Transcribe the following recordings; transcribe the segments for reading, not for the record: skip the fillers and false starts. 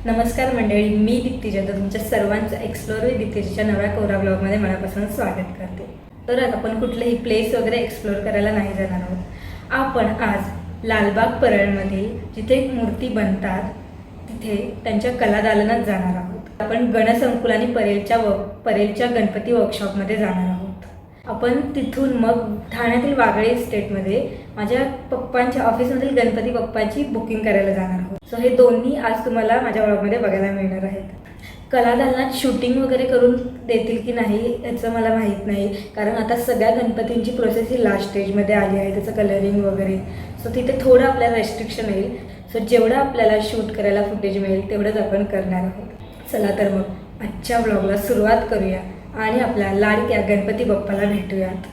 नमस्कार मंडळी, मी दीप्ती जदव तुमच्या सर्वांचं एक्सप्लोर विथ दीप्तीच्या नव्या कोरा ब्लॉगमध्ये मनापासून स्वागत करते। तर आपण कुठलेही प्लेस वगैरे एक्सप्लोर करायला नाही जाणार आहोत। आपण आज लालबाग परळमध्ये जिथे मूर्ती बनतात तिथे त्यांच्या कलादालनात जाणार आहोत। आपण गणसंकुल आणि परेलच्या गणपती वर्कशॉपमध्ये जाणार आहोत। आपण तिथून मग ठाण्यातील वागळे स्टेटमध्ये माझ्या पप्पांच्या ऑफिसमधील गणपती बाप्पाची बुकिंग करायला जाणार आहोत। सो हे दोन्ही आज तुम्हाला माझ्या ब्लॉगमध्ये बघायला मिळणार आहेत। कलादालनात शूटिंग वगैरे करून देतील की नाही याचं मला माहीत नाही, कारण आता सगळ्या गणपतींची प्रोसेस ही लास्ट स्टेजमध्ये आली आहे, त्याचं कलरिंग वगैरे। सो तिथे थोडं आपल्याला रेस्ट्रिक्शन येईल। सो जेवढं आपल्याला शूट करायला फुटेज मिळेल तेवढंच आपण करणार आहोत। चला तर मग आजच्या ब्लॉगला सुरुवात करूया आणि आपल्या लाडक्या गणपती बाप्पाला भेटूयात।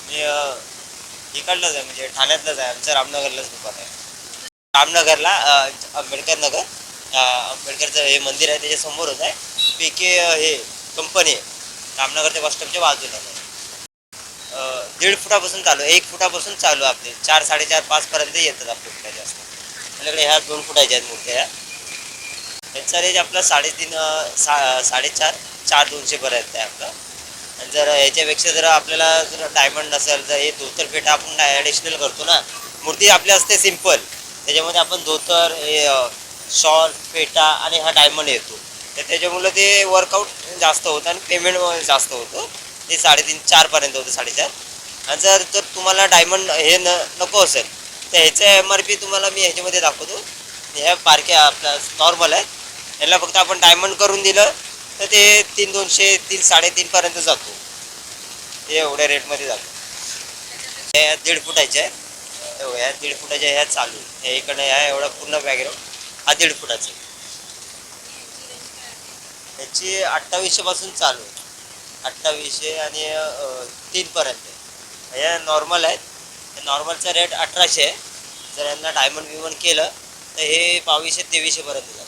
मी इकडलंच आहे, म्हणजे ठाण्यातलंच आहे। आमचं रामनगरलाच दुकान आहे। रामनगरला आंबेडकर नगर, आंबेडकरचं हे मंदिर आहे त्याच्यासमोरच आहे। पीके हे कंपनी आहे, रामनगरच्या बस स्टॉपच्या बाजूला आहे। 1.5 फुटापासून चालू, 1 फुटापासून चालू आपले 4, 4.5, 5 पर्यंत येतात आपल्याकडे जास्त। आपल्याकडे ह्या 2 फुटाच्या आहेत मूर्त्या। यांचा रेंज आपला 3.5, 4.5, 4,200 पर्यंत आहे आपलं। आणि जर ह्याच्यापेक्षा जर आपल्याला जर डायमंड नसेल तर हे धोतर फेटा आपण ॲडिशनल करतो ना। मूर्ती आपली असते सिम्पल, त्याच्यामध्ये आपण धोतर, हे शॉल, फेटा आणि हा डायमंड येतो। तर त्याच्यामुळे ते वर्कआउट जास्त होतं आणि पेमेंट जास्त होतं। ते 3.5, 4 पर्यंत होतं, 4.5। आणि जर तुम्हाला डायमंड हे नको असेल तर ह्याचं MRP तुम्हाला मी ह्याच्यामध्ये दाखवतो। ह्या पारख्या आपल्या नॉर्मल आहे, ह्याला फक्त आपण डायमंड करून दिलं तर ते 3,200, 3, 3.5 पर्यंत जातो। हे एवढ्या रेटमध्ये जातो। हे 1.5 फुटाचे आहे, ह्या 1.5 फुटाच्या ह्या चालू आहे। इकडे ह्या एवढा पूर्ण बॅकग्राऊंड हा 1.5 फुटाचा। ह्याची 2800 पासून चालू आहे, 2800 आणि 3 पर्यंत। ह्या नॉर्मल आहेत, नॉर्मलचा रेट 1800 आहे। जर यांना डायमंड केलं तर हे 2200, 2300 पर्यंत जातं।